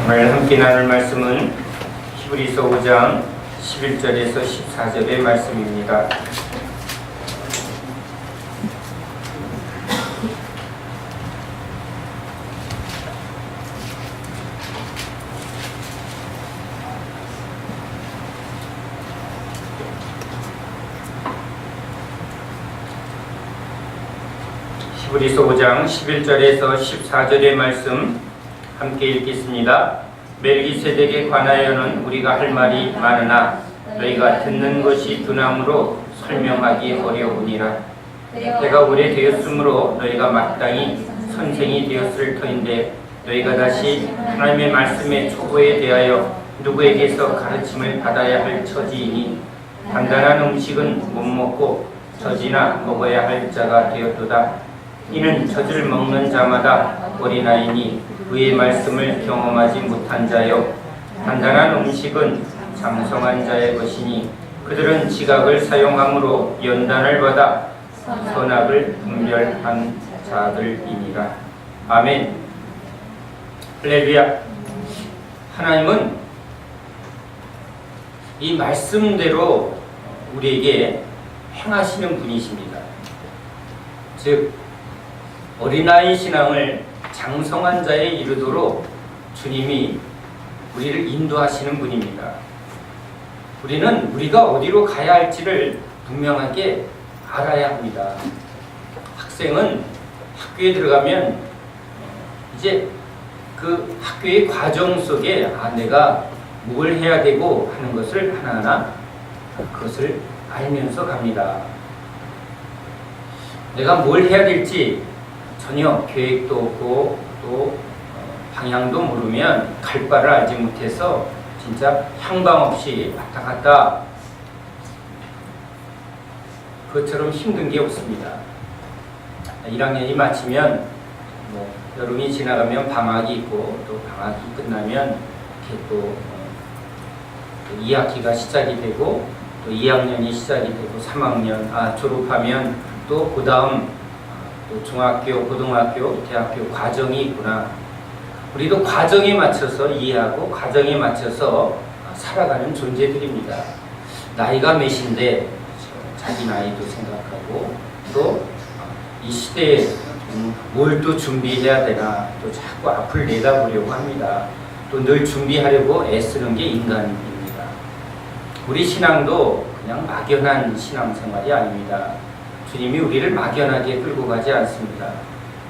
오늘 함께 나눌 말씀은 히브리서 5장 11절에서 14절의 말씀입니다. 히브리서 5장 11절에서 14절의 말씀 함께 읽겠습니다. 멜기세덱에 관하여는 우리가 할 말이 많으나 너희가 듣는 것이 둔함으로 설명하기 어려우니라. 때가 오래되었으므로 너희가 마땅히 선생이 되었을 터인데 너희가 다시 하나님의 말씀의 초보에 대하여 누구에게서 가르침을 받아야 할 처지이니 단단한 음식은 못 먹고 젖이나 먹어야 할 자가 되었도다. 이는 젖을 먹는 자마다 어린아이니 그의 말씀을 경험하지 못한 자요 단단한 음식은 장성한 자의 것이니 그들은 지각을 사용함으로 연단을 받아 선악을 분별한 자들이니라. 아멘. 할렐루야. 하나님은 이 말씀대로 우리에게 행하시는 분이십니다. 즉 어린아이 신앙을 장성한 자에 이르도록 주님이 우리를 인도하시는 분입니다. 우리는 우리가 어디로 가야 할지를 분명하게 알아야 합니다. 학생은 학교에 들어가면 이제 그 학교의 과정 속에 내가 뭘 해야 되고 하는 것을 하나하나 그것을 알면서 갑니다. 내가 뭘 해야 될지 전혀 계획도 없고 또 방향도 모르면 갈 바를 알지 못해서 진짜 향방 없이 왔다 갔다 그것처럼 힘든 게 없습니다. 1학년이 마치면 여름이 지나가면 방학이 있고 또 방학이 끝나면 이렇게 또 2학기가 시작이 되고 또 2학년이 시작이 되고 3학년 졸업하면 또 그 다음 중학교, 고등학교, 대학교 과정이 있구나. 우리도 과정에 맞춰서 이해하고 과정에 맞춰서 살아가는 존재들입니다. 나이가 몇인데 자기 나이도 생각하고 또 이 시대에 뭘 또 준비해야 되나 또 자꾸 앞을 내다보려고 합니다. 또 늘 준비하려고 애쓰는 게 인간입니다. 우리 신앙도 그냥 막연한 신앙생활이 아닙니다. 주님이 우리를 막연하게 끌고 가지 않습니다.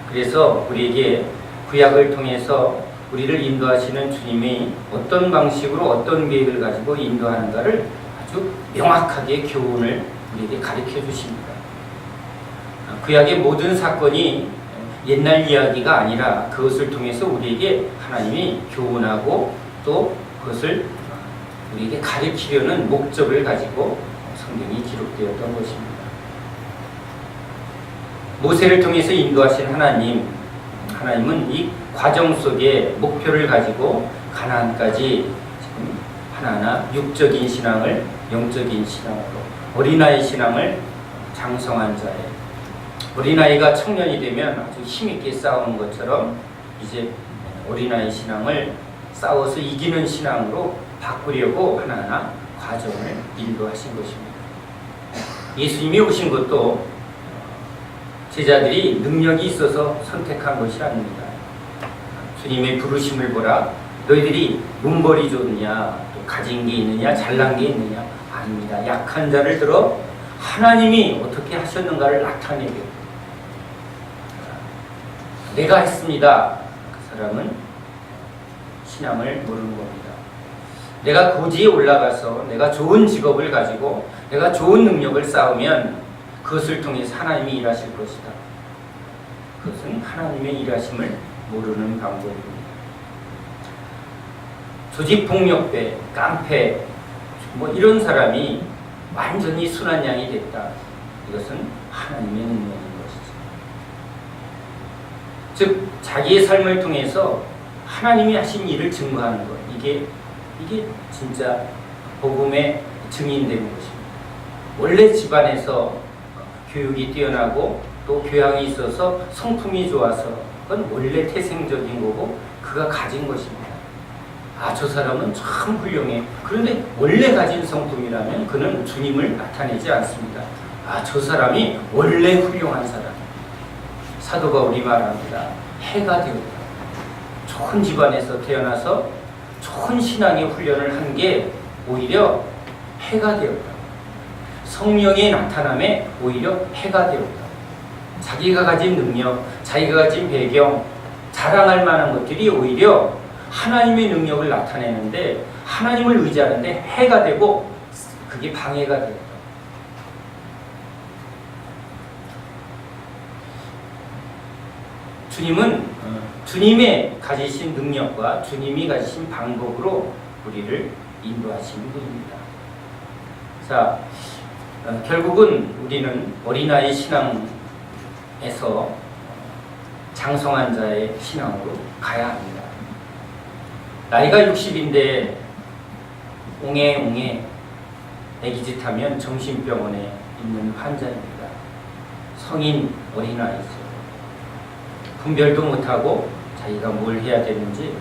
그래서 우리에게 구약을 통해서 우리를 인도하시는 주님이 어떤 방식으로 어떤 계획을 가지고 인도하는가를 아주 명확하게 교훈을 우리에게 가르쳐 주십니다. 구약의 모든 사건이 옛날 이야기가 아니라 그것을 통해서 우리에게 하나님이 교훈하고 또 그것을 우리에게 가르치려는 목적을 가지고 성경이 기록되었던 것입니다. 모세를 통해서 인도하신 하나님은 이 과정 속에 목표를 가지고 가나안까지 지금 하나하나 육적인 신앙을 영적인 신앙으로 어린아이 신앙을 장성한 자에 어린아이가 청년이 되면 아주 힘있게 싸우는 것처럼 이제 어린아이 신앙을 싸워서 이기는 신앙으로 바꾸려고 하나하나 과정을 인도하신 것입니다. 예수님이 오신 것도 제자들이 능력이 있어서 선택한 것이 아닙니다. 주님의 부르심을 보라. 너희들이 문벌이 좋느냐, 또 가진 게 있느냐, 잘난 게 있느냐. 아닙니다. 약한 자를 들어 하나님이 어떻게 하셨는가를 나타내게. 내가 했습니다. 그 사람은 신앙을 모르는 겁니다. 내가 고지에 올라가서 내가 좋은 직업을 가지고 내가 좋은 능력을 쌓으면 그것을 통해서 하나님이 일하실 것이다. 그것은 하나님의 일하심을 모르는 방법입니다. 조직폭력배, 깡패 이런 사람이 완전히 순한 양이 됐다. 이것은 하나님의 능력인 것이죠. 즉 자기의 삶을 통해서 하나님이 하신 일을 증거하는 것. 이게 진짜 복음의 증인되는 것입니다. 원래 집안에서 교육이 뛰어나고 또 교양이 있어서 성품이 좋아서 그건 원래 태생적인 거고 그가 가진 것입니다. 아, 저 사람은 참 훌륭해. 그런데 원래 가진 성품이라면 그는 주님을 나타내지 않습니다. 아, 저 사람이 원래 훌륭한 사람. 사도 바울이 말합니다. 해가 되었다. 좋은 집안에서 태어나서 좋은 신앙의 훈련을 한 게 오히려 해가 되었다. 성령의 나타남에 오히려 해가 되었다. 자기가 가진 능력, 자기가 가진 배경, 자랑할 만한 것들이 오히려 하나님의 능력을 나타내는데, 하나님을 의지하는데 해가 되고 그게 방해가 되었다. 주님은 주님의 가지신 능력과 주님이 가지신 방법으로 우리를 인도하시는 분입니다. 자, 결국은 우리는 어린아이 신앙에서 장성한 자의 신앙으로 가야 합니다. 나이가 60인데 옹해옹해 애기짓 하면 정신병원에 있는 환자입니다. 성인 어린아이죠. 분별도 못하고 자기가 뭘 해야 되는지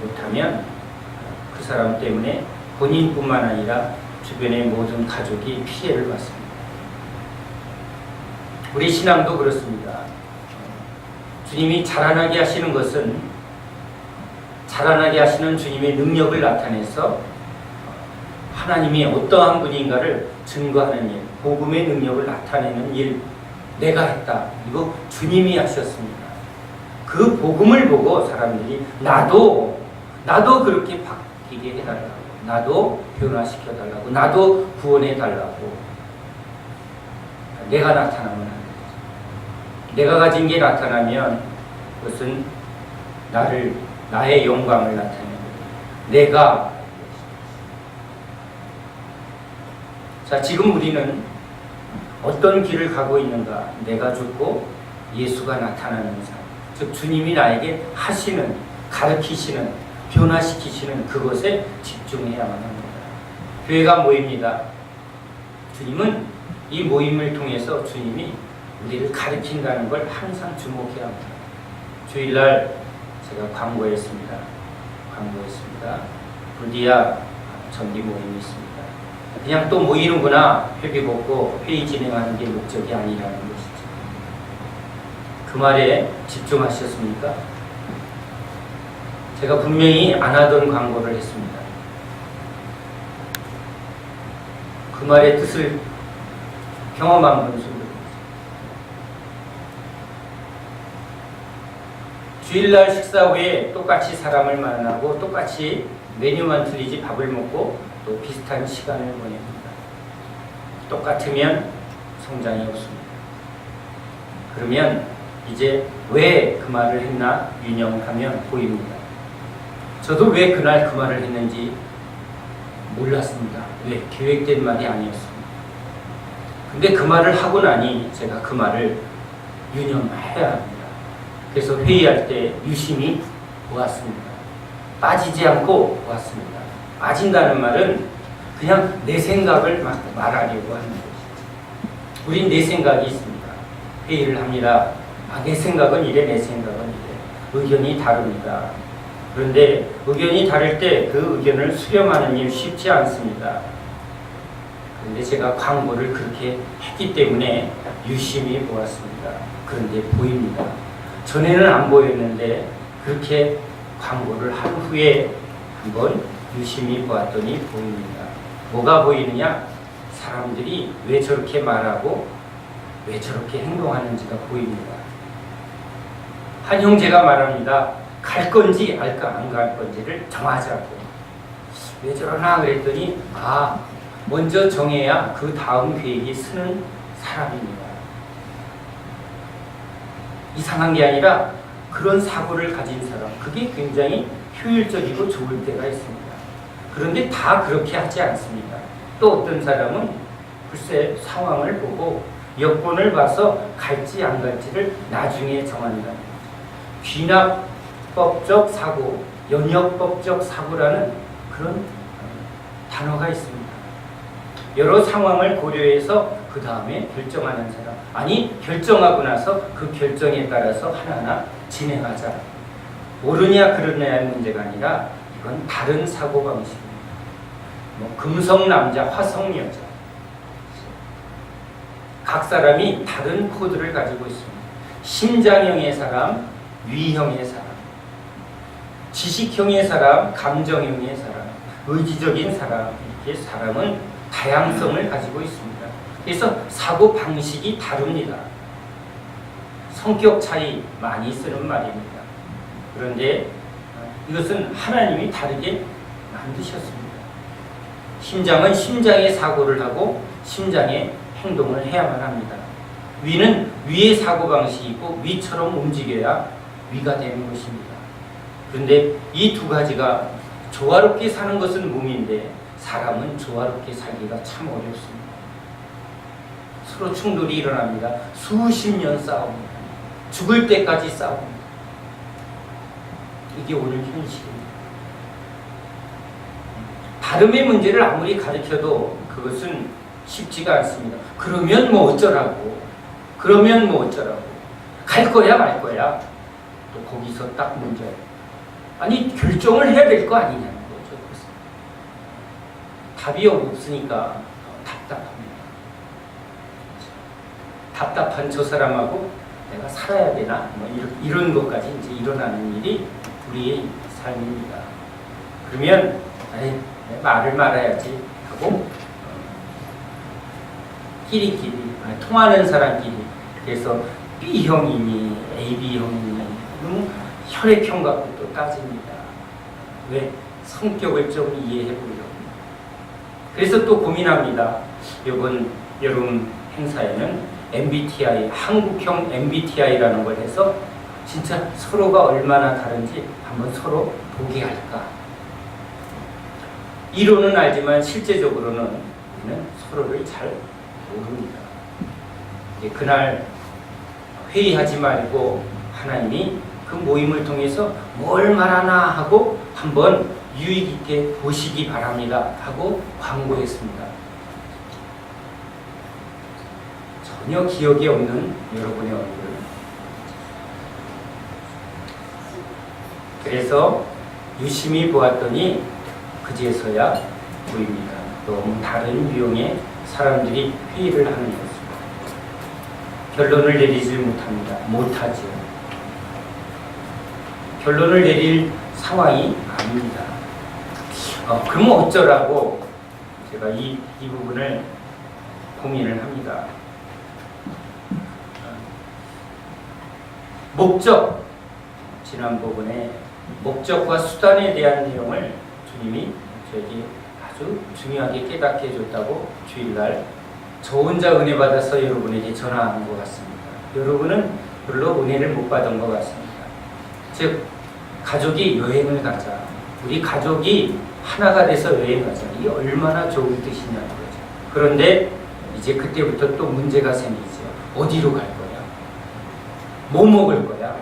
못하면 그 사람 때문에 본인뿐만 아니라 주변의 모든 가족이 피해를 받습니다. 우리 신앙도 그렇습니다. 주님이 자라나게 하시는 것은 자라나게 하시는 주님의 능력을 나타내서 하나님이 어떠한 분인가를 증거하는 일, 복음의 능력을 나타내는 일, 내가 했다. 이거 주님이 하셨습니다. 그 복음을 보고 사람들이 나도 그렇게 바뀌게 해달라고, 나도 변화시켜달라고, 나도 구원해달라고. 내가 나타나면 안 되죠. 내가 가진 게 나타나면 그것은 나의 영광을 나타내는 거예요. 내가. 자, 지금 우리는 어떤 길을 가고 있는가? 내가 죽고 예수가 나타나는 삶. 즉 주님이 나에게 하시는, 가르치시는, 변화시키시는 그것에 집중해야만 합니다. 교회가 모입니다. 주님은 이 모임을 통해서 주님이 우리를 가르친다는 걸 항상 주목해야 합니다. 주일날 제가 광고했습니다. 불디아 전기 모임이 있습니다. 그냥 또 모이는구나, 회비 받고 회의 진행하는 게 목적이 아니라는 것이죠. 그 말에 집중하셨습니까? 제가 분명히 안 하던 광고를 했습니다. 그 말의 뜻을 경험한 분들. 주일날 식사 후에 똑같이 사람을 만나고 똑같이 메뉴만 틀리지 밥을 먹고 또 비슷한 시간을 보냅니다. 똑같으면 성장이 없습니다. 그러면 이제 왜 그 말을 했나 유념하면 보입니다. 저도 왜 그날 그 말을 했는지 몰랐습니다. 왜? 계획된 말이 아니었습니다. 근데 그 말을 하고 나니 제가 그 말을 유념해야 합니다. 그래서 회의할 때 유심히 보았습니다. 빠지지 않고 보았습니다. 빠진다는 말은 그냥 내 생각을 막 말하려고 하는 것이죠. 우린 내 생각이 있습니다. 회의를 합니다. 내 생각은 이래, 내 생각은 이래. 의견이 다릅니다. 그런데 의견이 다를 때 그 의견을 수렴하는 일 쉽지 않습니다. 그런데 제가 광고를 그렇게 했기 때문에 유심히 보았습니다. 그런데 보입니다. 전에는 안 보였는데 그렇게 광고를 한 후에 한번 유심히 보았더니 보입니다. 뭐가 보이느냐? 사람들이 왜 저렇게 말하고 왜 저렇게 행동하는지가 보입니다. 한 형제가 말합니다. 갈 건지 안 갈 건지를 정하자고. 왜 저러나 그랬더니 먼저 정해야 그 다음 계획이 쓰는 사람입니다. 이상한 게 아니라 그런 사고를 가진 사람, 그게 굉장히 효율적이고 좋을 때가 있습니다. 그런데 다 그렇게 하지 않습니다. 또 어떤 사람은 글쎄 상황을 보고 여건을 봐서 갈지 안 갈지를 나중에 정한다. 귀납법적 사고, 연역법적 사고라는 그런 단어가 있습니다. 여러 상황을 고려해서 그 다음에 결정하는 사람. 아니, 결정하고 나서 그 결정에 따라서 하나하나 진행하자. 옳으냐 그르냐의 문제가 아니라 그건 다른 사고방식입니다. 뭐 금성 남자, 화성 여자. 각 사람이 다른 코드를 가지고 있습니다. 심장형의 사람, 위형의 사람, 지식형의 사람, 감정형의 사람, 의지적인 사람, 이렇게 사람은 다양성을 가지고 있습니다. 그래서 사고 방식이 다릅니다. 성격 차이 많이 쓰는 말입니다. 그런데 이것은 하나님이 다르게 만드셨습니다. 심장은 심장의 사고를 하고 심장의 행동을 해야만 합니다. 위는 위의 사고방식이 있고 위처럼 움직여야 위가 되는 것입니다. 그런데 이 두 가지가 조화롭게 사는 것은 몸인데 사람은 조화롭게 살기가 참 어렵습니다. 서로 충돌이 일어납니다. 수십 년 싸웁니다. 죽을 때까지 싸웁니다. 이게 오늘 현실입니다. 다름의 문제를 아무리 가르쳐도 그것은 쉽지가 않습니다. 그러면 뭐 어쩌라고. 그러면 뭐 어쩌라고. 갈 거야 말 거야. 또 거기서 딱 문제예요. 아니 결정을 해야 될 거 아니냐는 거죠. 답이 없으니까 답답합니다. 답답한 저 사람하고 내가 살아야 되나? 뭐 이런 것까지 이제 일어나는 일이 우리의 삶입니다. 그러면 말을 말아야지 하고 끼리끼리 통하는 사람끼리 그래서 B형이니 AB형이니 혈액형 갖고 또 따집니다. 왜? 성격을 좀 이해해 보려고. 그래서 또 고민합니다. 이번 여름 행사에는 MBTI, 한국형 MBTI라는 걸 해서 진짜 서로가 얼마나 다른지 한번 서로 보게 할까. 이론은 알지만 실제적으로는 우리는 서로를 잘 모릅니다. 그날 회의하지 말고 하나님이 그 모임을 통해서 뭘 말하나 하고 한번 유익 있게 보시기 바랍니다 하고 광고했습니다. 전혀 기억이 없는 여러분의 얼굴. 그래서 유심히 보았더니 그제서야 보입니다. 너무 다른 유형의 사람들이 회의를 하는 것입니다. 결론을 내리지 못합니다. 못하죠. 결론을 내릴 상황이 아닙니다. 그럼 어쩌라고 제가 이 부분을 고민을 합니다. 목적, 지난 부분에 목적과 수단에 대한 내용을 주님이 저에게 아주 중요하게 깨닫게 해줬다고 주일날 저 혼자 은혜 받아서 여러분에게 전화하는 것 같습니다. 여러분은 별로 은혜를 못 받은 것 같습니다. 즉 가족이 여행을 가자. 우리 가족이 하나가 돼서 여행 가자. 이게 얼마나 좋은 뜻이냐는 거죠. 그런데 이제 그때부터 또 문제가 생기죠. 어디로 갈 거야? 뭐 먹을 거야?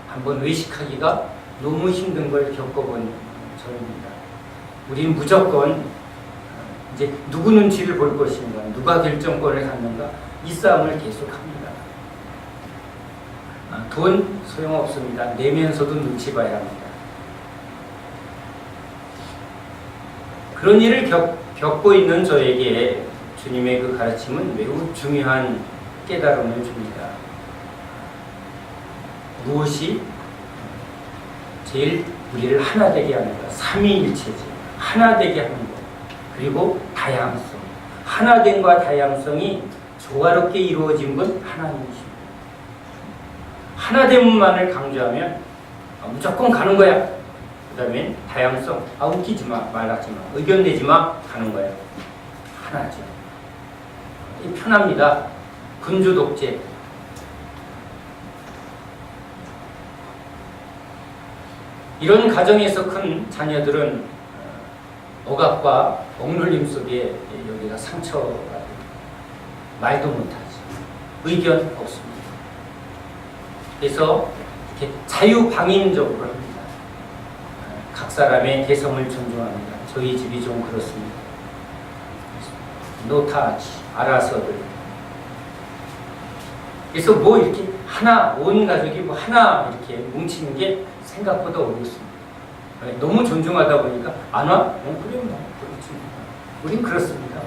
한번 외식하기가 너무 힘든 걸 겪어본 저입니다. 우린 무조건 이제 누구 눈치를 볼 것인가, 누가 결정권을 갖는가 이 싸움을 계속합니다. 돈 소용없습니다. 내면서도 눈치 봐야 합니다. 그런 일을 겪고 있는 저에게 주님의 그 가르침은 매우 중요한 깨달음을 줍니다. 무엇이 제일 우리를 하나 되게 하는가? 삼위일체지. 하나 되게 하는 것. 그리고 다양성. 하나됨과 다양성이 조화롭게 이루어진 건 하나님이십니다. 하나됨만을 강조하면 무조건 가는 거야. 그 다음에 다양성. 웃기지 마, 말하지 마, 의견 내지 마, 가는 거야. 하나죠. 편합니다. 군주 독재. 이런 가정에서 큰 자녀들은 억압과 억눌림 속에 여기가 상처가 됩니다. 말도 못하지. 의견 없습니다. 그래서 이렇게 자유방임적으로 합니다. 각 사람의 개성을 존중합니다. 저희 집이 좀 그렇습니다. 노타치, 알아서들. 그래서 뭐 이렇게 하나, 온 가족이 뭐 하나 이렇게 뭉치는 게 생각보다 어렵습니다. 너무 존중하다 보니까 안 와? 그래요. 그렇지. 우린 그렇습니다.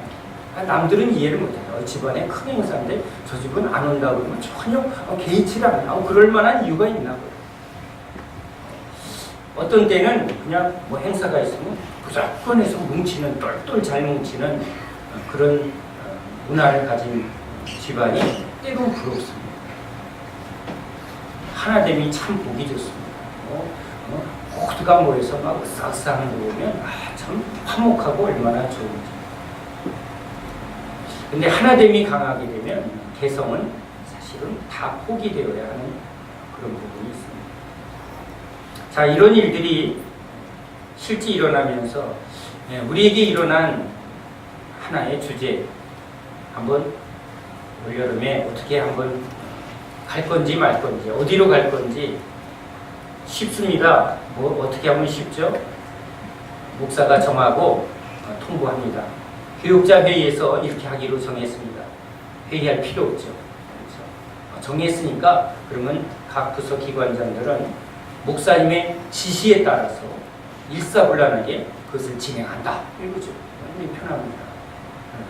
남들은 이해를 못해요. 집안에 큰 행사인데 저 집은 안 온다고 그러면 전혀 개의치를 않아요. 그럴 만한 이유가 있나 봐요. 어떤 때는 그냥 뭐 행사가 있으면 무조건 해서 뭉치는, 똘똘 잘 뭉치는 그런 문화를 가진 집안이 때론 부럽습니다. 하나됨이 참 보기 좋습니다. 모두가 모여서 막 으쌰으쌰하는 거 보면 참 화목하고 얼마나 좋은지. 근데 하나됨이 강하게 되면 개성은 사실은 다 포기되어야 하는 그런 부분이 있습니다. 자, 이런 일들이 실제 일어나면서 우리에게 일어난 하나의 주제, 한번 올여름에 어떻게 한번 갈 건지 말 건지, 어디로 갈 건지 쉽습니다. 뭐 어떻게 하면 쉽죠? 목사가 정하고 통보합니다. 교육자 회의에서 이렇게 하기로 정했습니다. 회의할 필요 없죠. 그렇죠? 정했으니까 그러면 각 부서 기관장들은 목사님의 지시에 따라서 일사불란하게 그것을 진행한다. 이거죠. 굉장히 편합니다.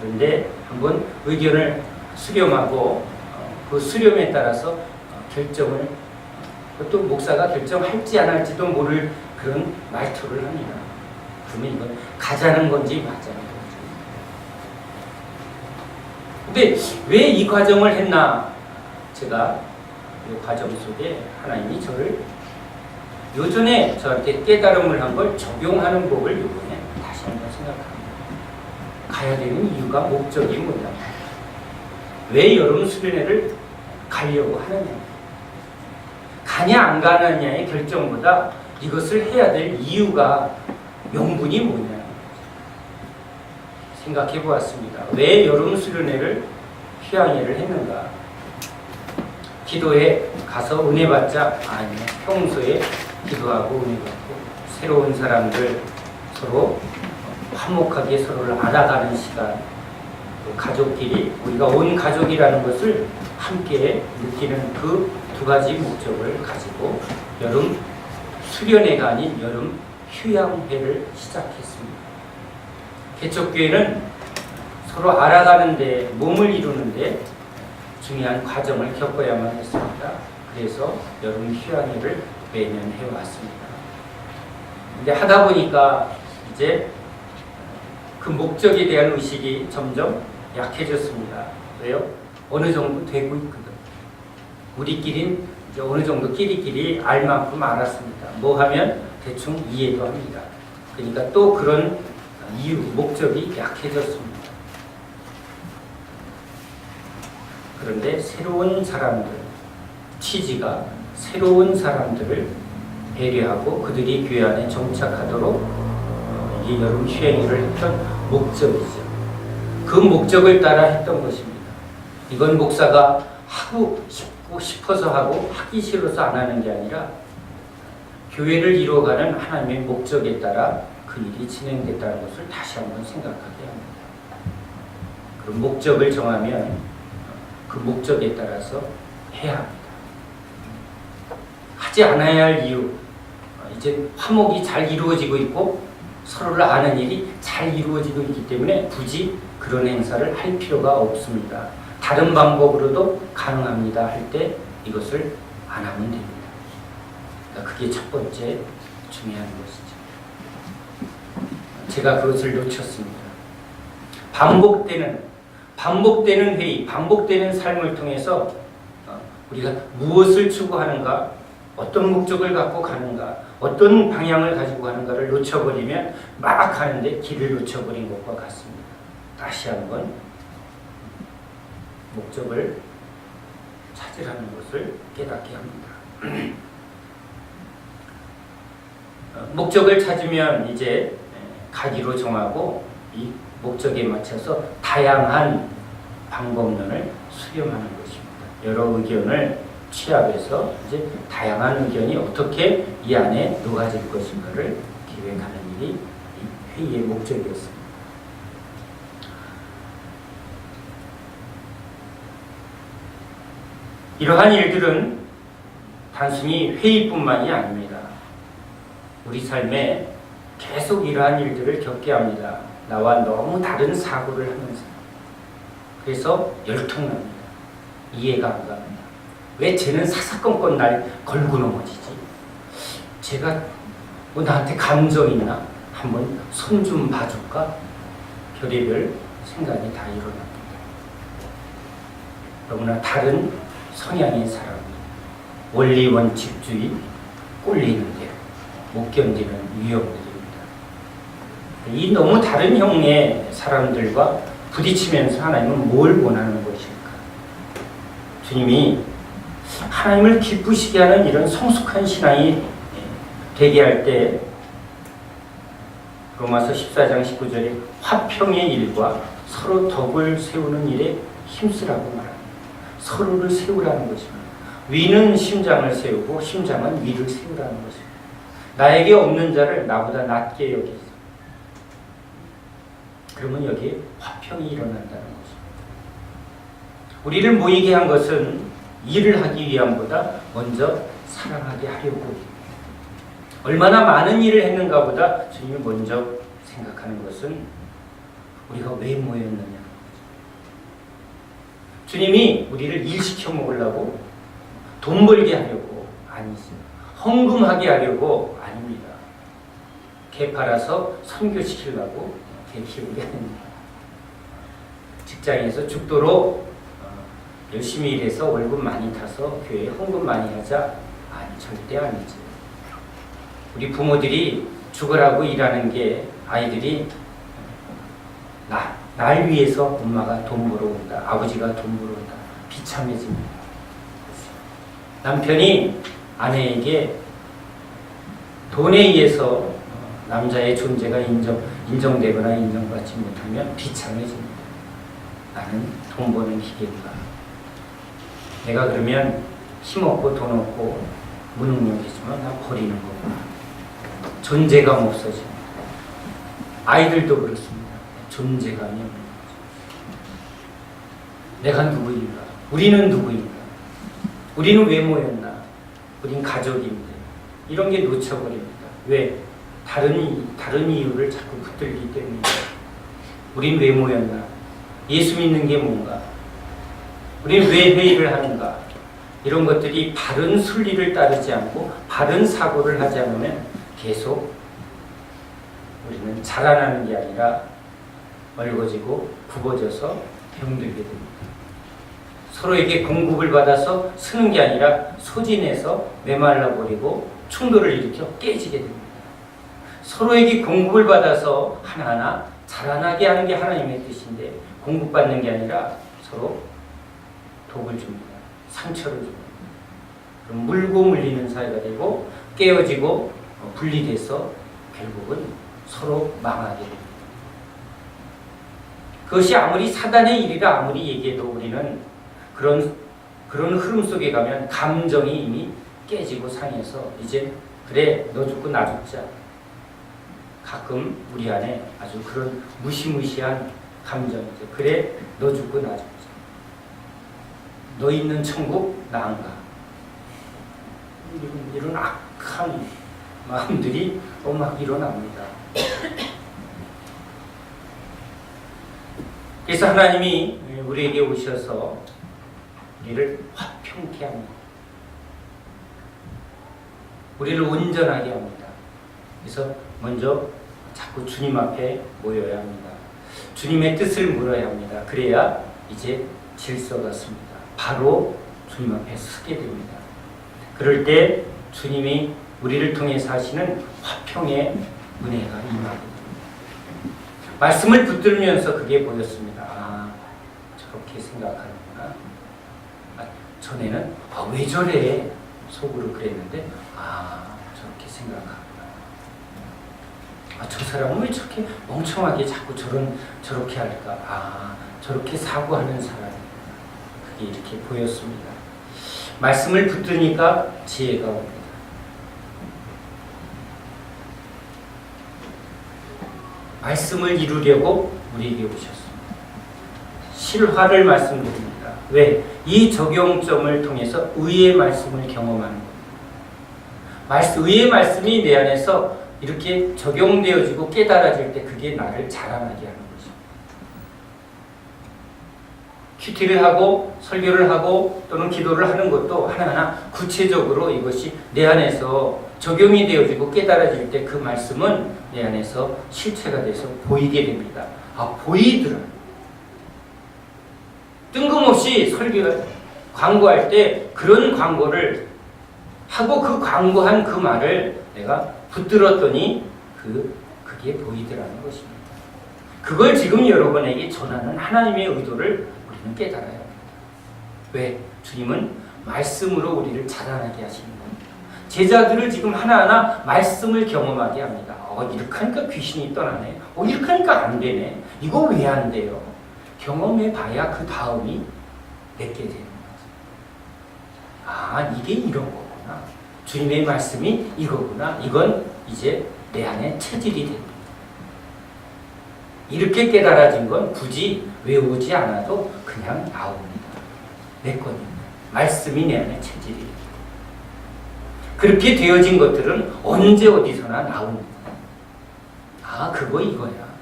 그런데 한번 의견을 수렴하고 그 수렴에 따라서 결정을, 그것도 목사가 결정할지 안 할지도 모를 그런 말투를 합니다. 그러면 이건 가자는 건지 맞자는 건지. 근데 왜 이 과정을 했나? 제가 이 과정 속에 하나님이 저를 요전에 저한테 깨달음을 한 걸 적용하는 법을 이번에 다시 한번 생각합니다. 가야 되는 이유가, 목적이 뭐냐? 왜 여름 수련회를 가려고 하느냐? 가냐 안 가느냐의 결정보다 이것을 해야 될 이유가, 명분이 뭐냐? 생각해 보았습니다. 왜 여름 수련회를 휴양회를 했는가? 기도에 가서 은혜 받자? 아니요. 평소에 기도하고 은혜 받고 새로운 사람들 서로 화목하게 서로를 알아가는 시간, 또 가족끼리 우리가 온 가족이라는 것을 함께 느끼는 그 두 가지 목적을 가지고 여름 수련회가 아닌 여름 휴양회를 시작했습니다. 개척교회는 서로 알아가는데, 몸을 이루는데 중요한 과정을 겪어야만 했습니다. 그래서 여름 휴양회를 매년 해왔습니다. 근데 하다 보니까 이제 그 목적에 대한 의식이 점점 약해졌습니다. 왜요? 어느 정도 되고 있거든. 우리끼린 이제 어느 정도 끼리끼리 알 만큼 알았습니다. 뭐 하면 대충 이해도 합니다. 그러니까 또 그런 이유, 목적이 약해졌습니다. 그런데 새로운 사람들, 취지가 새로운 사람들을 배려하고 그들이 교회 안에 정착하도록 이 여름 휴양회를 했던 목적이죠. 그 목적을 따라 했던 것입니다. 이건 목사가 하고 싶어서 하고 하기 싫어서 안 하는 게 아니라 교회를 이루어가는 하나님의 목적에 따라 그 일이 진행됐다는 것을 다시 한번 생각하게 합니다. 그럼 목적을 정하면 그 목적에 따라서 해야 합니다. 하지 않아야 할 이유, 이제 화목이 잘 이루어지고 있고 서로를 아는 일이 잘 이루어지고 있기 때문에 굳이 그런 행사를 할 필요가 없습니다. 다른 방법으로도 가능합니다 할 때 이것을 안 하면 됩니다. 그러니까 그게 첫 번째 중요한 것이죠. 제가 그것을 놓쳤습니다. 반복되는 회의, 반복되는 삶을 통해서 우리가 무엇을 추구하는가, 어떤 목적을 갖고 가는가, 어떤 방향을 가지고 가는가를 놓쳐버리면 막 가는데 길을 놓쳐버린 것과 같습니다. 다시 한번 목적을 찾으라는 것을 깨닫게 합니다. 목적을 찾으면 이제 가기로 정하고 이 목적에 맞춰서 다양한 방법론을 수렴하는 것입니다. 여러 의견을 취합해서 이제 다양한 의견이 어떻게 이 안에 녹아질 것인가를 기획하는 일이 이 회의의 목적이었습니다. 이러한 일들은 단순히 회의뿐만이 아닙니다. 우리 삶에 계속 이러한 일들을 겪게 합니다. 나와 너무 다른 사고를 하면서. 그래서 열통납니다. 이해가 안 갑니다. 왜 쟤는 사사건건 날 걸고 넘어지지? 제가 뭐 나한테 감정 있나? 한번 손 좀 봐줄까? 별의별 생각이 다 일어납니다. 너무나 다른 성향의 사람이 원리 원칙주의 꼴리는 대로 못 견디는 위험들입니다. 이 너무 다른 형의 사람들과 부딪히면서 하나님은 뭘 원하는 것일까? 주님이 하나님을 기쁘시게 하는 이런 성숙한 신앙이 되게 할 때 로마서 14장 19절에 화평의 일과 서로 덕을 세우는 일에 힘쓰라고 말합니다. 서로를 세우라는 것입니다. 위는 심장을 세우고 심장은 위를 세우라는 것입니다. 나에게 없는 자를 나보다 낮게 여기자. 그러면 여기에 화평이 일어난다는 것입니다. 우리를 모이게 한 것은 일을 하기 위함보다 먼저 사랑하게 하려고. 얼마나 많은 일을 했는가 보다 주님이 먼저 생각하는 것은 우리가 왜 모였느냐. 주님이 우리를 일시켜 먹으려고 돈 벌게 하려고 아니지. 헌금하게 하려고 아닙니다. 개 팔아서 선교시키려고 개 키우게 아닙니다. 직장에서 죽도록 열심히 일해서 월급 많이 타서 교회에 헌금 많이 하자. 아니, 절대 아니지. 우리 부모들이 죽으라고 일하는 게 아이들이 날 위해서 엄마가 돈 벌어온다. 아버지가 돈 벌어온다. 비참해집니다. 남편이 아내에게 돈에 의해서 남자의 존재가 인정되거나 인정받지 못하면 비참해집니다. 나는 돈 버는 기계인가. 내가 그러면 힘없고 돈 없고 무능력이지만 나 버리는 거구나. 존재감 없어집니다. 아이들도 그렇습니다. 존재감이 없는 거죠. 내가 누구인가? 우리는 누구인가? 우리는 왜 모였나? 우린 가족인데. 이런 게 놓쳐버립니다. 왜? 다른 이유를 자꾸 붙들기 때문입니다. 우린 왜 모였나? 예수 믿는 게 뭔가? 우린 왜 회의를 하는가? 이런 것들이 바른 순리를 따르지 않고 바른 사고를 하지 않으면 계속 우리는 자라나는 게 아니라 멀거지고 굽어져서 병들게 됩니다. 서로에게 공급을 받아서 쓰는 게 아니라 소진해서 메말라버리고 충돌을 일으켜 깨지게 됩니다. 서로에게 공급을 받아서 하나하나 자라나게 하는 게 하나님의 뜻인데 공급받는 게 아니라 서로 독을 줍니다. 상처를 줍니다. 그럼 물고 물리는 사이가 되고 깨어지고 분리돼서 결국은 서로 망하게 됩니다. 그것이 아무리 사단의 일이라 아무리 얘기해도 우리는 그런 흐름 속에 가면 감정이 이미 깨지고 상해서 이제 그래 너 죽고 나 죽자. 가끔 우리 안에 아주 그런 무시무시한 감정이죠. 그래 너 죽고 나 죽자. 너 있는 천국 나 안 가. 이런 악한 마음들이 막 일어납니다. 그래서 하나님이 우리에게 오셔서 우리를 화평케 합니다. 우리를 온전하게 합니다. 그래서 먼저 자꾸 주님 앞에 모여야 합니다. 주님의 뜻을 물어야 합니다. 그래야 이제 질서가 섭니다. 바로 주님 앞에 서게 됩니다. 그럴 때 주님이 우리를 통해서 하시는 화평의 은혜가 임하게 됩니다. 말씀을 붙들면서 그게 보였습니다. 아, 저렇게 생각하는구나. 아, 전에는 왜 저래? 속으로 그랬는데 저렇게 생각하구나. 저 사람은 왜 저렇게 멍청하게 자꾸 저렇게 할까? 저렇게 사고하는 사람이구나. 그게 이렇게 보였습니다. 말씀을 붙드니까 지혜가 옵니다. 말씀을 이루려고 우리에게 오셨습니다. 실화를 말씀드립니다. 왜? 이 적용점을 통해서 의의 말씀을 경험하는 겁니다. 의의 말씀이 내 안에서 이렇게 적용되어지고 깨달아질 때 그게 나를 자라나게 하는 거죠. 큐티를 하고 설교를 하고 또는 기도를 하는 것도 하나하나 구체적으로 이것이 내 안에서 적용이 되어지고 깨달아질 때 그 말씀은 내 안에서 실체가 돼서 보이게 됩니다. 보이더라. 뜬금없이 광고할 때 그런 광고를 하고 그 광고한 그 말을 내가 붙들었더니 그게 보이더라는 것입니다. 그걸 지금 여러분에게 전하는 하나님의 의도를 우리는 깨달아야 합니다. 왜? 주님은 말씀으로 우리를 자라나게 하시는 겁니다. 제자들을 지금 하나하나 말씀을 경험하게 합니다. 이렇게 하니까 귀신이 떠나네. 이렇게 하니까 안 되네. 이거 왜 안 돼요? 경험해봐야 그 다음이 내게 되는 거죠. 이게 이런 거구나. 주님의 말씀이 이거구나. 이건 이제 내 안에 체질이 됩니다. 이렇게 깨달아진 건 굳이 외우지 않아도 그냥 나옵니다. 내 겁니다. 말씀이 내 안에 체질이 됩니다. 그렇게 되어진 것들은 언제 어디서나 나옵니다. 그거 이거야.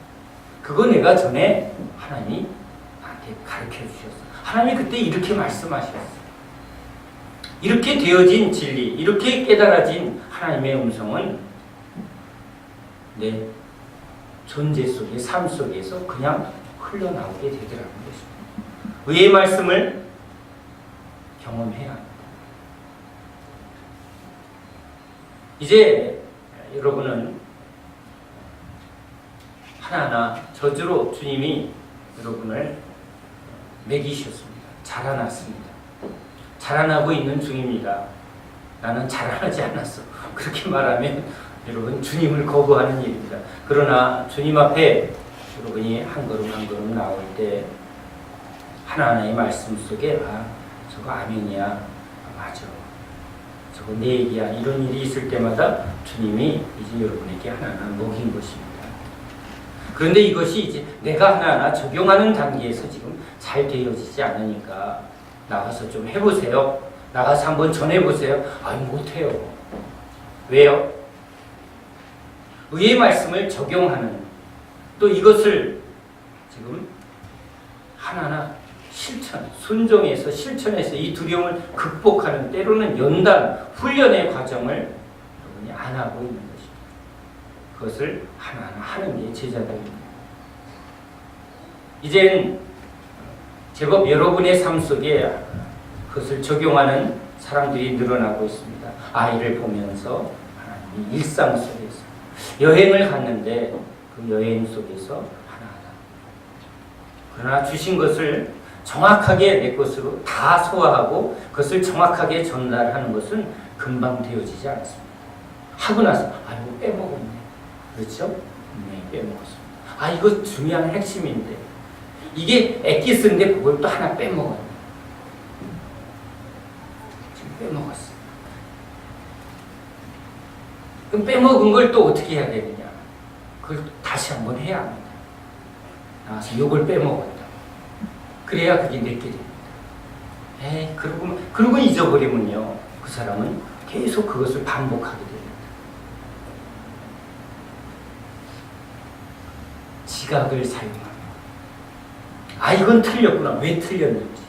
그거 내가 전에 하나님이 나한테 가르쳐 주셨어. 하나님이 그때 이렇게 말씀하셨어. 이렇게 되어진 진리, 이렇게 깨달아진 하나님의 음성은 내 존재 속에, 삶 속에서 그냥 흘러나오게 되더라는 것입니다. 의의 말씀을 경험해야 합니다. 이제 여러분은 하나하나 저주로 주님이 여러분을 먹이셨습니다. 자라났습니다. 자라나고 있는 중입니다. 나는 자라나지 않았어. 그렇게 말하면 여러분 주님을 거부하는 일입니다. 그러나 주님 앞에 여러분이 한 걸음 한 걸음 나올 때 하나하나의 말씀 속에 저거 아멘이야. 맞아. 저거 내 얘기야. 이런 일이 있을 때마다 주님이 이제 여러분에게 하나하나 먹인 것입니다. 그런데 이것이 이제 내가 하나하나 적용하는 단계에서 지금 잘 되어지지 않으니까 나가서 좀 해보세요. 나가서 한번 전해보세요. 못해요. 왜요? 의의 말씀을 적용하는, 또 이것을 지금 하나하나 순종해서 실천해서 이 두려움을 극복하는, 때로는 연단, 훈련의 과정을 여러분이 안 하고 있는 것입니다. 그것을 하나하나 하는 게 제자들입니다. 이젠 제법 여러분의 삶 속에 그것을 적용하는 사람들이 늘어나고 있습니다. 아이를 보면서 하나님이 일상 속에서 여행을 갔는데 그 여행 속에서 하나하나, 그러나 주신 것을 정확하게 내 것으로 다 소화하고 그것을 정확하게 전달하는 것은 금방 되어지지 않습니다. 하고 나서 이거 빼먹었네. 그렇죠? 네, 빼먹었습니다. 이거 중요한 핵심인데 이게 엑기스인데 그걸 또 하나 빼먹었네. 지금 빼먹었어. 그럼 빼먹은 걸 또 어떻게 해야 되느냐? 그걸 다시 한번 해야 합니다. 나와서 요걸 빼먹었다. 그래야 그게 내게 됩니다. 그러고 잊어버리면요, 그 사람은 계속 그것을 반복하게 됩니다. 지각을 사용합니다. 이건 틀렸구나. 왜 틀렸는지.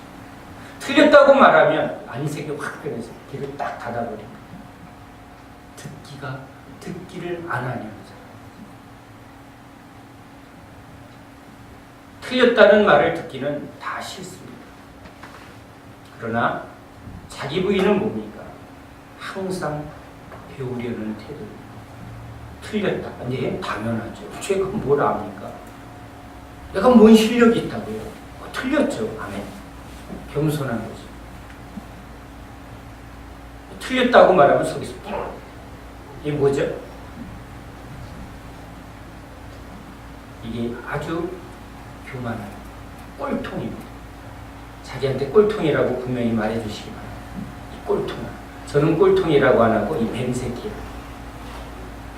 틀렸다고 말하면 안색이 확 변해서 귀를 딱 닫아버립니다. 듣기를 안 하냐는 거죠. 틀렸다는 말을 듣기는 다 싫습니다. 그러나 자기 부인은 뭡니까? 항상 배우려는 태도입니다. 틀렸다. 네, 당연하죠. 제가 뭘 압니까? 내가 뭔 실력이 있다고요? 틀렸죠. 아멘. 겸손한 거죠. 틀렸다고 말하면 속에서 이게 뭐죠? 이게 아주 교만한 꼴통입니다. 자기한테 꼴통이라고 분명히 말해주시기 바랍니다. 이 꼴통. 저는 꼴통이라고 안 하고 이 뱀새끼.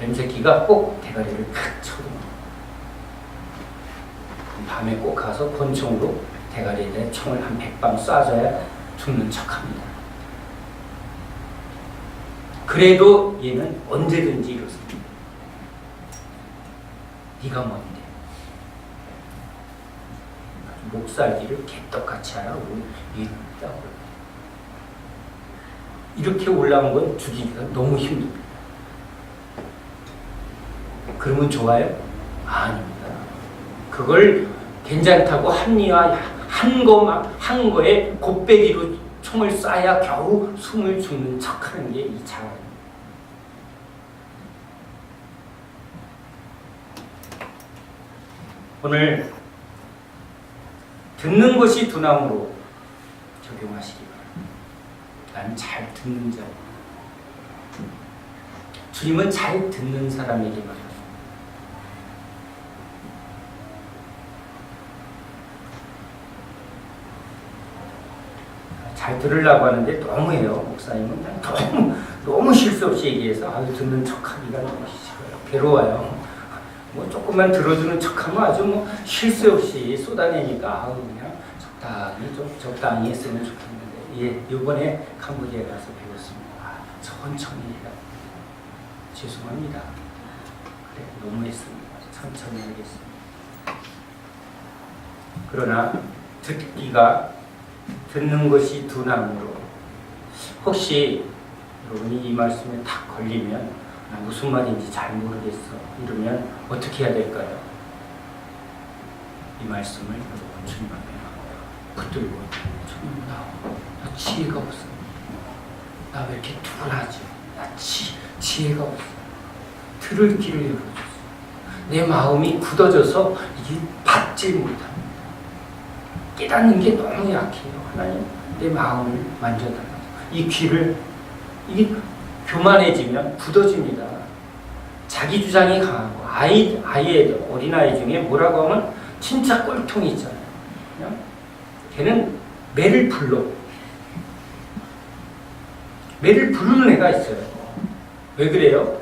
뱀새끼가 꼭 대가리를 탁 쳐줍니다. 밤에 꼭 가서 권총으로 대가리에 총을 한 100방 쏴줘야 죽는 척합니다. 그래도 얘는 언제든지 이렇습니다. 네가 뭔데? 목살기를 개떡같이 하라고 이랬다고. 이렇게 올라온 건 죽이기가 너무 힘듭니다. 그러면 좋아요? 아닙니다. 그걸 괜찮다고 합리화 한 거에 곱빼기로 총을 쏴야 겨우 숨을 죽는 척하는 게 이 자아입니다. 오늘 듣는 것이 두나무로 적용하시기 바랍니다. 난 잘 듣는 자. 주님은 잘 듣는 사람에게 말합니다. 잘 들으려고 하는데 너무해요. 목사님은 너무 실수 없이 얘기해서 듣는 척하기가 너무 싫어요. 괴로워요. 뭐 조금만 들어주는 척하면 아주 뭐 실수 없이 쏟아내니까 그냥 적당히 했으면 좋겠는데, 예, 이번에 캄보디아에 가서 배웠습니다. 천천히 해라. 죄송합니다. 그래, 너무했습니다. 천천히 하겠습니다. 그러나 듣는 것이 두나무로, 혹시 여러분이 이 말씀에 탁 걸리면 무슨 말인지 잘 모르겠어 이러면 어떻게 해야 될까요? 이 말씀을 여러분 주님 앞에 붙들고, 주님, 나 지혜가 없어. 나 왜 이렇게 둔하지? 나 지혜가 없어. 들을 길을 열어주세요. 내 마음이 굳어져서 이게 받지 못합니다. 깨닫는 게 너무 약해요. 하나님, 내 마음을 만져달라고. 이 귀를, 이게 교만해지면 굳어집니다. 자기 주장이 강하고, 아이애들, 어린아이 중에 뭐라고 하면 진짜 꼴통이 있잖아요. 그냥 걔는 매를 불러. 매를 부르는 애가 있어요. 왜 그래요?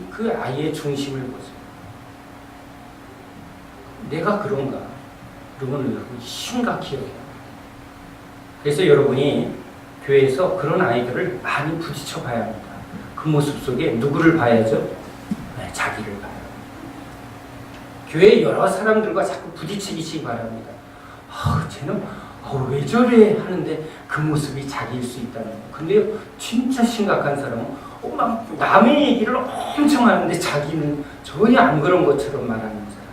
그 아이의 중심을 보세요. 내가 그런가? 그러면 여러분 심각히 여겨요. 그래서 여러분이 교회에서 그런 아이들을 많이 부딪혀 봐야 합니다. 그 모습 속에 누구를 봐야죠? 네, 자기를 봐요. 교회 여러 사람들과 자꾸 부딪히기 바랍니다. 쟤는 왜 저래 하는데 그 모습이 자기일 수 있다는 거. 근데요, 진짜 심각한 사람은 막 남의 얘기를 엄청 하는데 자기는 전혀 안 그런 것처럼 말하는 사람이 있어요.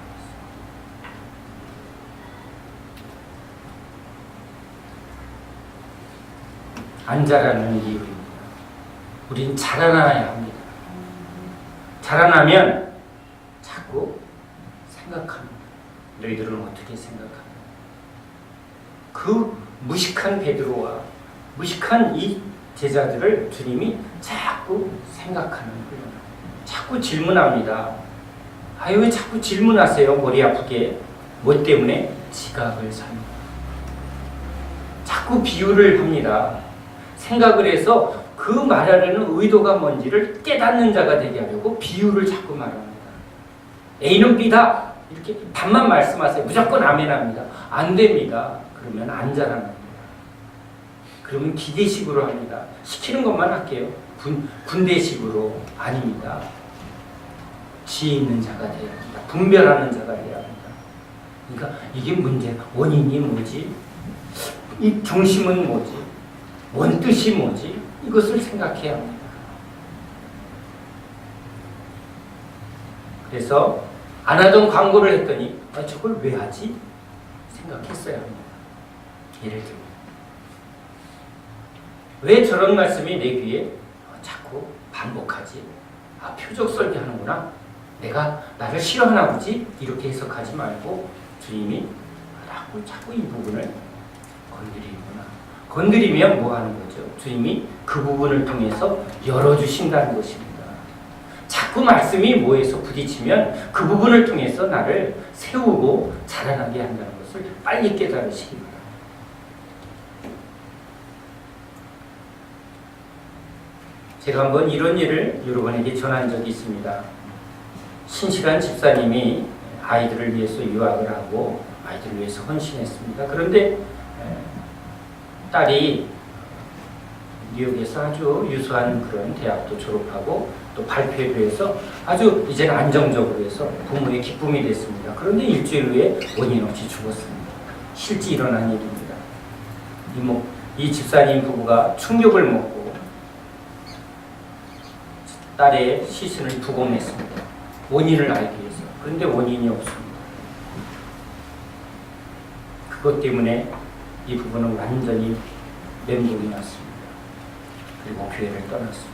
안 자라는 이유입니다. 우린 자라나야 합니다. 자라나면 자꾸 생각합니다. 너희들은 어떻게 생각하냐? 그 무식한 베드로와 무식한 이 제자들을 주님이 자꾸 생각하는 거예요. 자꾸 질문합니다. 왜 자꾸 질문하세요? 머리 아프게. 뭐 때문에? 지각을 삽니다. 자꾸 비유를 합니다. 생각을 해서 그 말하려는 의도가 뭔지를 깨닫는 자가 되게 하려고 비유를 자꾸 말합니다. A는 B다. 이렇게 답만 말씀하세요. 무조건 아멘합니다. 안 됩니다. 그러면 안 자랍니다. 그러면 기계식으로 합니다. 시키는 것만 할게요. 군대식으로. 아닙니다. 지혜 있는 자가 되어야 합니다. 분별하는 자가 되어야 합니다. 그러니까 이게 문제, 원인이 뭐지? 이 중심은 뭐지? 원뜻이 뭐지? 이것을 생각해야 합니다. 그래서 안 하던 광고를 했더니 저걸 왜 하지? 생각했어야 합니다. 예를 들면 왜 저런 말씀이 내 귀에 자꾸 반복하지? 표적 설계하는구나. 내가 나를 싫어하나 보지? 이렇게 해석하지 말고 주님이 자꾸 이 부분을 건드리는구나. 건드리면 뭐 하는 거죠? 주님이 그 부분을 통해서 열어주신다는 것입니다. 자꾸 말씀이 뭐에서 부딪히면 그 부분을 통해서 나를 세우고 자라나게 한다는 것을 빨리 깨달으시기 바랍니다. 제가 한번 이런 일을 여러분에게 전한 적이 있습니다. 신실한 집사님이 아이들을 위해서 유학을 하고 아이들을 위해서 헌신했습니다. 그런데 딸이 뉴욕에서 아주 유수한 그런 대학도 졸업하고 또 발표도 해서 아주 이제는 안정적으로 해서 부모의 기쁨이 됐습니다. 그런데 일주일 후에 원인 없이 죽었습니다. 실제 일어난 일입니다. 이 집사님 부부가 충격을 먹고 딸의 시신을 부검했습니다. 원인을 알기 위해서. 그런데 원인이 없습니다. 그것 때문에 이 부부는 완전히 멘붕이 났습니다. 그리고 교회를 떠났습니다.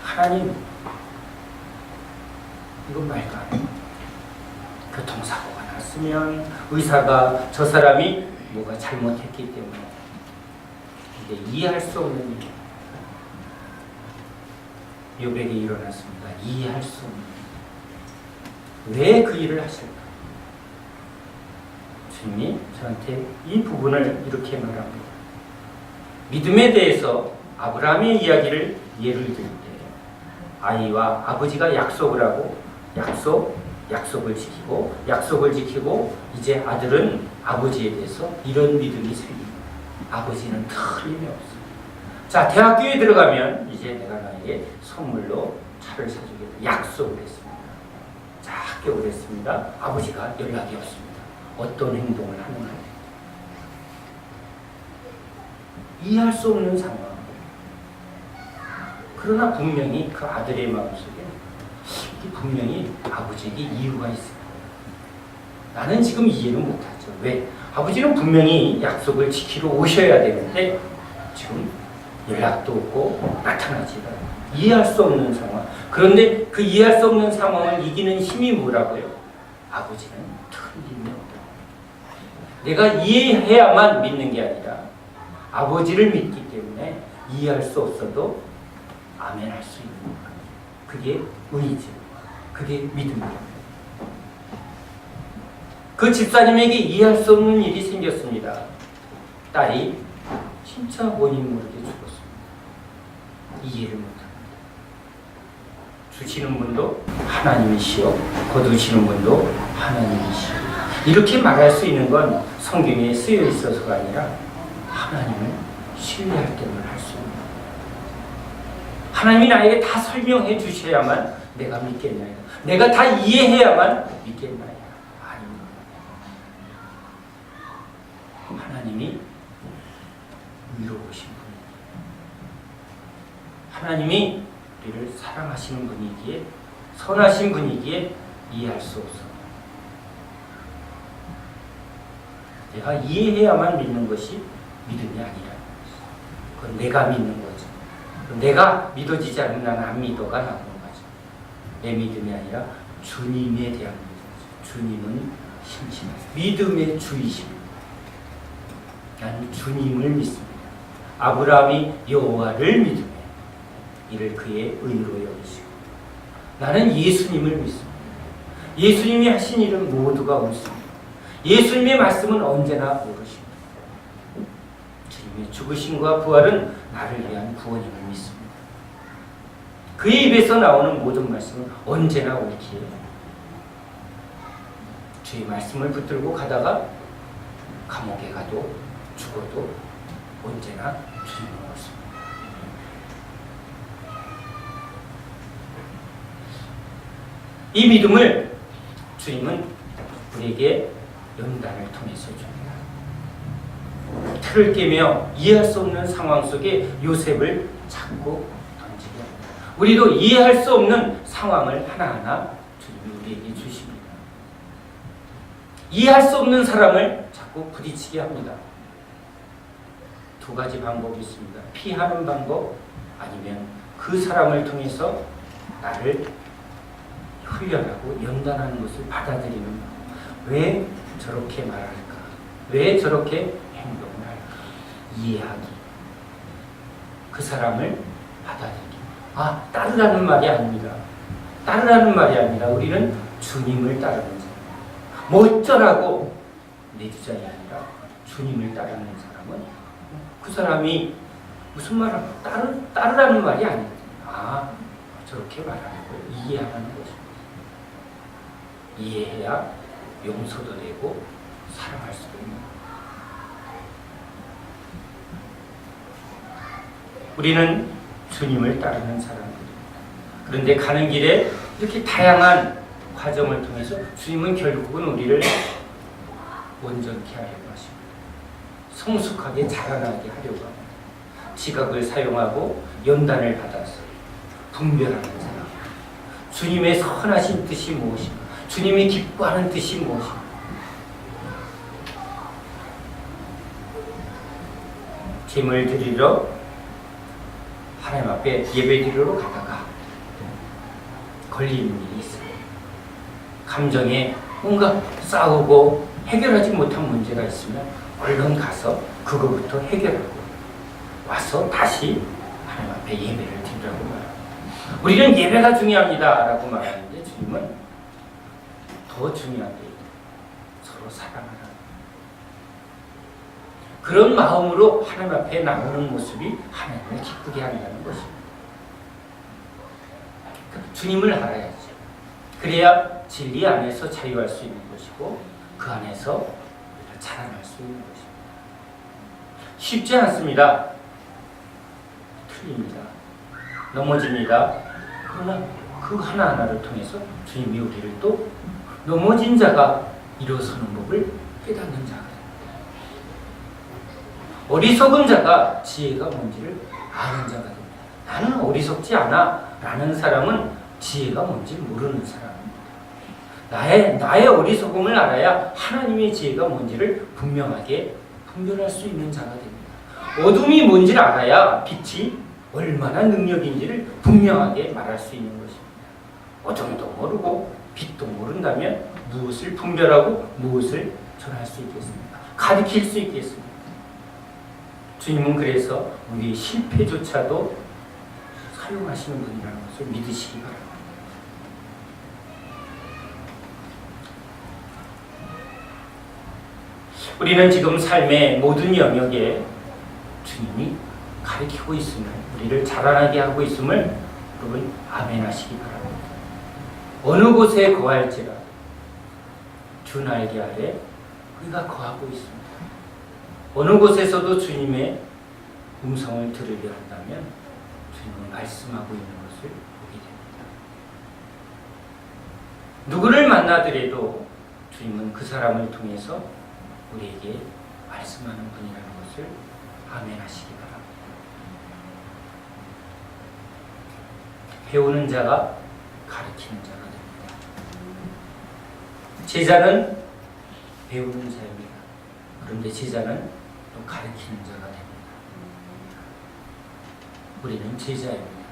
하나님, 이건 말도 안 해요. 교통사고가 났으면 의사가 저 사람이 뭐가 잘못했기 때문에 이게 이해할 수 없는 일. 욥에게 일어났습니다. 이해할 수 없는 일. 왜 그 일을 하실까? 주님이 저한테 이 부분을 이렇게 말합니다. 믿음에 대해서 아브라함의 이야기를 예를 들 때 아이와 아버지가 약속을 하고 약속을 지키고 이제 아들은 아버지에 대해서 이런 믿음이 생깁니다. 아버지는 틀림이 없습니다. 자, 대학교에 들어가면 이제 내가 나에게 선물로 차를 사주겠다 약속을 했습니다. 자, 합격을 했습니다. 아버지가 연락이 없습니다. 어떤 행동을 하는가? 이해할 수 없는 상황. 그러나 분명히 그 아들의 마음속에 분명히 아버지에게 이유가 있습니다. 나는 지금 이해는 못하죠. 왜? 아버지는 분명히 약속을 지키러 오셔야 되는데 지금 연락도 없고 나타나지 않아요. 이해할 수 없는 상황. 그런데 그 이해할 수 없는 상황을 이기는 힘이 뭐라고요? 아버지는 틀림이 없다. 내가 이해해야만 믿는 게 아니라 아버지를 믿기 때문에 이해할 수 없어도 아멘 할 수 있는 거예요. 그게 의지, 그게 믿음이에요. 그 집사님에게 이해할 수 없는 일이 생겼습니다. 딸이 진짜 원인 모르게 죽었습니다. 이해를 못합니다. 주시는 분도 하나님이시요, 거두시는 분도 하나님이시요. 이렇게 말할 수 있는 건 성경에 쓰여 있어서가 아니라 하나님을 신뢰할 때만 할 수 있는 거예요. 하나님이 나에게 다 설명해 주셔야만 내가 믿겠나이다. 내가 다 이해해야만 믿겠나이다. 아닙니다. 하나님이 위로우신 분이에요. 하나님이 우리를 사랑하시는 분이기에, 선하신 분이기에 이해할 수 없어. 내가 이해해야만 믿는 것이 믿음이 아니라 그건 내가 믿는 거죠. 내가 믿어지지 않으면 나는 안 믿어가 나오는 거죠. 내 믿음이 아니라 주님에 대한 믿음이죠. 주님은 신실하세요. 믿음의 주이십니다. 나는 주님을 믿습니다. 아브라함이 여호와를 믿으며 이를 그의 의로 여기시고, 나는 예수님을 믿습니다. 예수님이 하신 일은 모두가 옳습니다. 예수님의 말씀은 언제나 옳으십니다. 주님의 죽으심과 부활은 나를 위한 구원임을 믿습니다. 그의 입에서 나오는 모든 말씀은 언제나 옳기에 주의 말씀을 붙들고 가다가 감옥에 가도 죽어도 언제나 주님은 옳습니다. 이 믿음을 주님은 우리에게 연단을 통해서 줍니다. 틀을 깨며 이해할 수 없는 상황 속에 요셉을 찾고 던지게 합니다. 우리도 이해할 수 없는 상황을 하나하나 주님이 우리에게 주십니다. 이해할 수 없는 사람을 자꾸 부딪히게 합니다. 두 가지 방법이 있습니다. 피하는 방법, 아니면 그 사람을 통해서 나를 훈련하고 연단하는 것을 받아들이는 방법. 왜 저렇게 말할까? 왜 저렇게 행동을 할까? 이해하기. 그 사람을 받아들이기. 아, 따르라는 말이 아닙니다. 따르라는 말이 아니라 우리는 주님을 따르는 사람. 뭐 어쩌라고 내 주장이 아니라 주님을 따르는 사람은 그 사람이 무슨 말을 따르라는 말이 아니거든요. 아, 저렇게 말하는 걸 이해하는 것입니다. 이해해야 용서도 되고 사랑할 수도 있는 거예요. 우리는 주님을 따르는 사람들입니다. 그런데 가는 길에 이렇게 다양한 과정을 통해서 주님은 결국은 우리를 온전케 하려고 하십니다. 성숙하게 자라나게 하려고 합니다. 지각을 사용하고 연단을 받아서 분별하는 사람. 주님의 선하신 뜻이 무엇인가? 주님이 기뻐하는 뜻이 무엇인가? 제물 드리러 하나님 앞에 예배 드리러 가다가 걸리는 일이 있어요. 감정에 뭔가 싸우고 해결하지 못한 문제가 있으면 얼른 가서 그거부터 해결하고 와서 다시 하나님 앞에 예배를 드리라고 말합니다. 우리는 예배가 중요합니다 라고 말하는데 주님은 더 중요한 게 서로 사랑하라. 그런 마음으로 하나님 앞에 나오는 모습이 하나님을 기쁘게 한다는 것입니다. 주님을 알아야죠. 그래야 진리 안에서 자유할 수 있는 것이고 그 안에서 우리가 자라날 수 있는 것입니다. 쉽지 않습니다. 틀립니다. 넘어집니다. 그러나 그 하나하나를 통해서 주님이 우리를 또 넘어진 자가 일어서는 법을 깨닫는 자가 됩니다. 어리석은 자가 지혜가 뭔지를 아는 자가 됩니다. 나는 어리석지 않아 라는 사람은 지혜가 뭔지 모르는 사람입니다. 나의 어리석음을 알아야 하나님의 지혜가 뭔지를 분명하게 분별할 수 있는 자가 됩니다. 어둠이 뭔지를 알아야 빛이 얼마나 능력인지를 분명하게 말할 수 있는 것입니다. 어둠도 모르고 빛도 모른다면 무엇을 분별하고 무엇을 전할 수 있겠습니까? 가르칠 수 있겠습니까? 주님은 그래서 우리의 실패조차도 사용하시는 분이라는 것을 믿으시기 바랍니다. 우리는 지금 삶의 모든 영역에 주님이 가르치고 있음을, 우리를 자라나게 하고 있음을 여러분 아멘 하시기 바랍니다. 어느 곳에 거할지라 주 날개 아래 우리가 거하고 있습니다. 어느 곳에서도 주님의 음성을 들으려 한다면 주님은 말씀하고 있는 것을 보게 됩니다. 누구를 만나더라도 주님은 그 사람을 통해서 우리에게 말씀하는 분이라는 것을 아멘 하시기 바랍니다. 배우는 자가 가르치는 자가 됩니다. 제자는 배우는 자입니다. 그런데 제자는 또 가르치는 자가 됩니다. 우리는 제자입니다.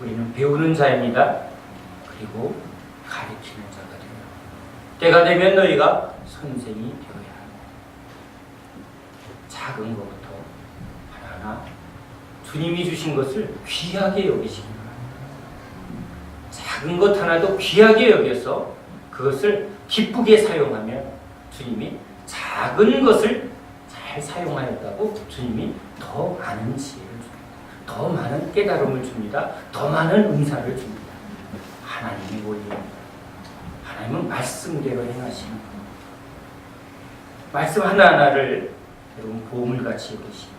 우리는 배우는 자입니다. 그리고 가르치는 자가 됩니다. 때가 되면 너희가 선생이 되어야 합니다. 작은 것부터 하나하나 주님이 주신 것을 귀하게 여기시기 바랍니다. 작은 것 하나도 귀하게 여겨서 그것을 기쁘게 사용하면 주님이 작은 것을 잘 사용하였다고 주님이 더 많은 지혜를 줍니다. 더 많은 깨달음을 줍니다. 더 많은 은사를 줍니다. 하나님의 원리입니다. 하나님은 말씀대로 행하시는 분. 말씀 하나하나를 여러분 보물같이 여기십니다.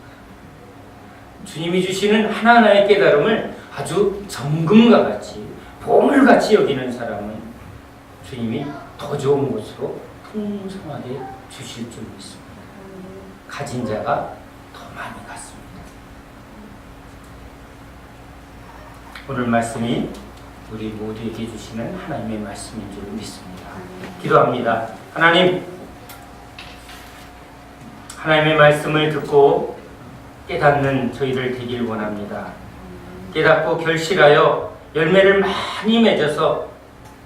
주님이 주시는 하나하나의 깨달음을 아주 정금과 같이 보물같이 여기는 사람은 주님이 더 좋은 곳으로 풍성하게 주실 줄 믿습니다. 가진 자가 더 많이 갖습니다. 오늘 말씀이 우리 모두에게 주시는 하나님의 말씀인 줄 믿습니다. 기도합니다. 하나님의 말씀을 듣고 깨닫는 저희를 되길 원합니다. 깨닫고 결실하여 열매를 많이 맺어서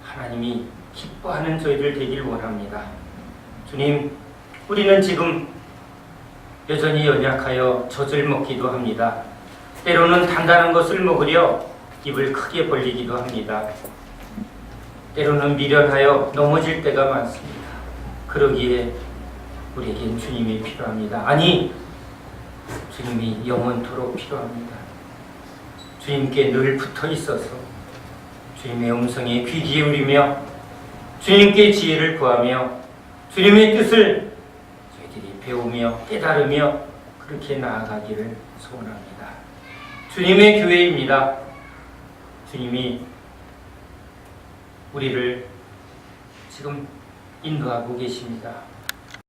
하나님이 기뻐하는 저희들 되길 원합니다. 주님, 우리는 지금 여전히 연약하여 젖을 먹기도 합니다. 때로는 단단한 것을 먹으려 입을 크게 벌리기도 합니다. 때로는 미련하여 넘어질 때가 많습니다. 그러기에 우리에겐 주님이 필요합니다. 아니, 주님이 영원토록 필요합니다. 주님께 늘 붙어 있어서 주님의 음성에 귀 기울이며 주님께 지혜를 구하며 주님의 뜻을 저희들이 배우며 깨달으며 그 그렇게 나아가기를 소원합니다. 주님의 교회입니다. 주님이 우리를 지금 인도하고 계십니다.